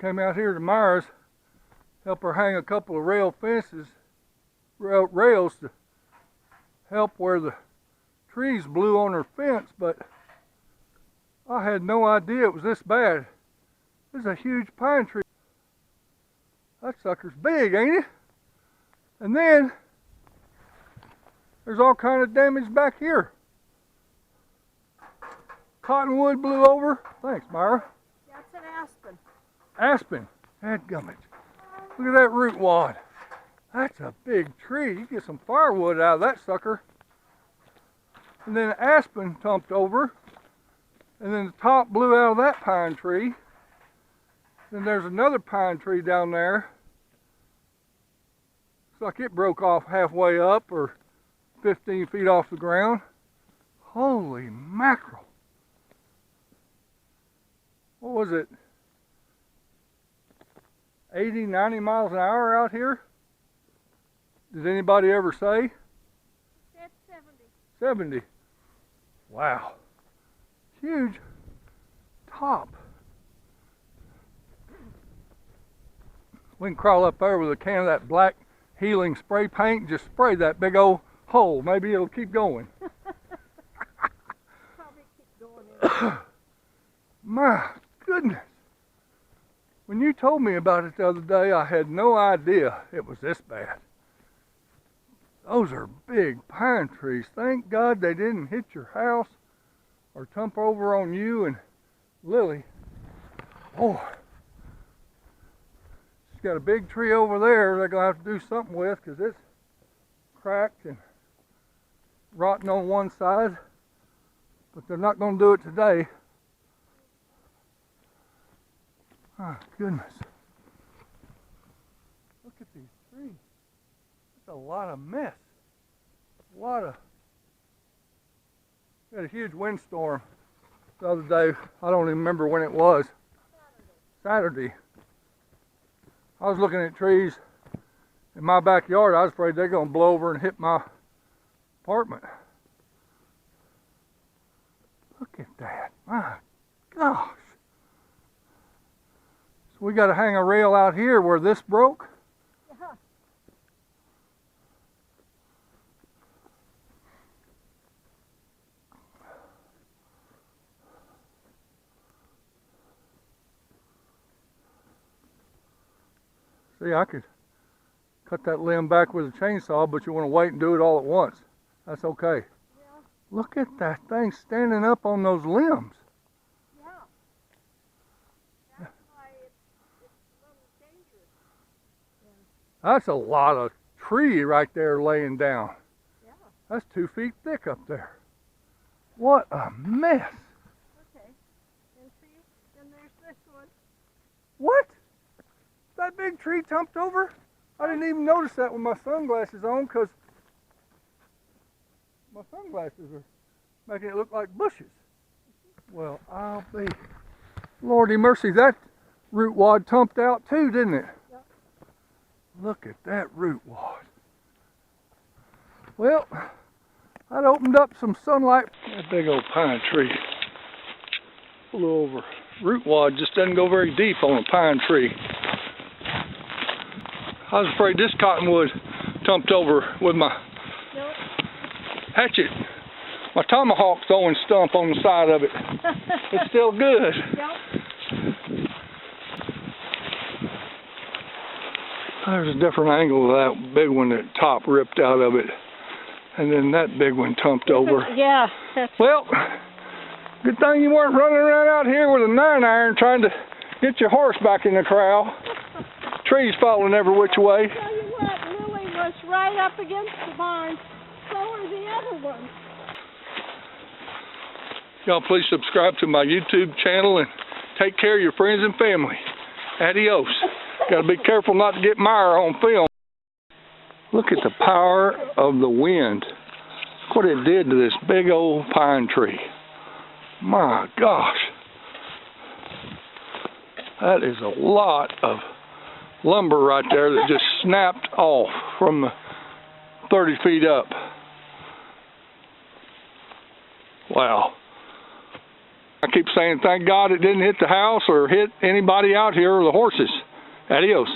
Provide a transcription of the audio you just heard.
Came out here to Myra'S, help her hang a couple of rails to help where the trees blew on her fence, but I had no idea it was this bad. This is a huge pine tree. That sucker's big, ain't it? And then there's all kind of damage back here. Cottonwood blew over. Thanks, Myra. That's an aspen. Aspen. Dadgummit. Look at that root wad. That's a big tree. You get some firewood out of that sucker. And then aspen tumped over. And then the top blew out of that pine tree. Then there's another pine tree down there. Looks like it broke off halfway up or 15 feet off the ground. Holy mackerel. What was it? 80, 90 miles an hour out here? Did anybody ever say? That's 70. 70. Wow. Huge top. We can crawl up there with a can of that black healing spray paint and just spray that big old hole. Maybe it'll keep going. Probably keep going. My goodness. When you told me about it the other day, I had no idea it was this bad. Those are big pine trees. Thank God they didn't hit your house or tump over on you and Lily. Oh, she's got a big tree over there they're going to have to do something with because it's cracked and rotten on one side. But they're not going to do it today. Oh, goodness. Look at these trees. That's a lot of mess. We had a huge windstorm the other day. I don't even remember when it was. Saturday. I was looking at trees in my backyard. I was afraid they're going to blow over and hit my apartment. Look at that. My gosh. We got to hang a rail out here where this broke. Uh-huh. See, I could cut that limb back with a chainsaw, but you want to wait and do it all at once. That's okay. Yeah. Look at that thing standing up on those limbs. That's a lot of tree right there laying down. Yeah. That's 2 feet thick up there. What a mess. Okay. And see, then there's this one. What? That big tree tumped over? I didn't even notice that with my sunglasses on because my sunglasses are making it look like bushes. Well, I'll be. Lordy mercy, that root wad tumped out too, didn't it? Look at that root wad. Well, that opened up some sunlight. That big old pine tree. Pull over. Root wad just doesn't go very deep on a pine tree. I was afraid this cottonwood tumped over with my hatchet. My tomahawk throwing stump on the side of it. It's still good. Yep. There's a different angle of that big one that top ripped out of it. And then that big one tumped over. Yeah. Well, good thing you weren't running around out here with a 9-iron trying to get your horse back in the corral. Trees falling every which way. I'll tell you what, Lily was right up against the barn. So are the other ones. Y'all please subscribe to my YouTube channel and take care of your friends and family. Adios. Got to be careful not to get Myra on film. Look at the power of the wind. Look what it did to this big old pine tree. My gosh. That is a lot of lumber right there that just snapped off from 30 feet up. Wow. I keep saying saying thank God it didn't hit the house or hit anybody out here or the horses. Adios.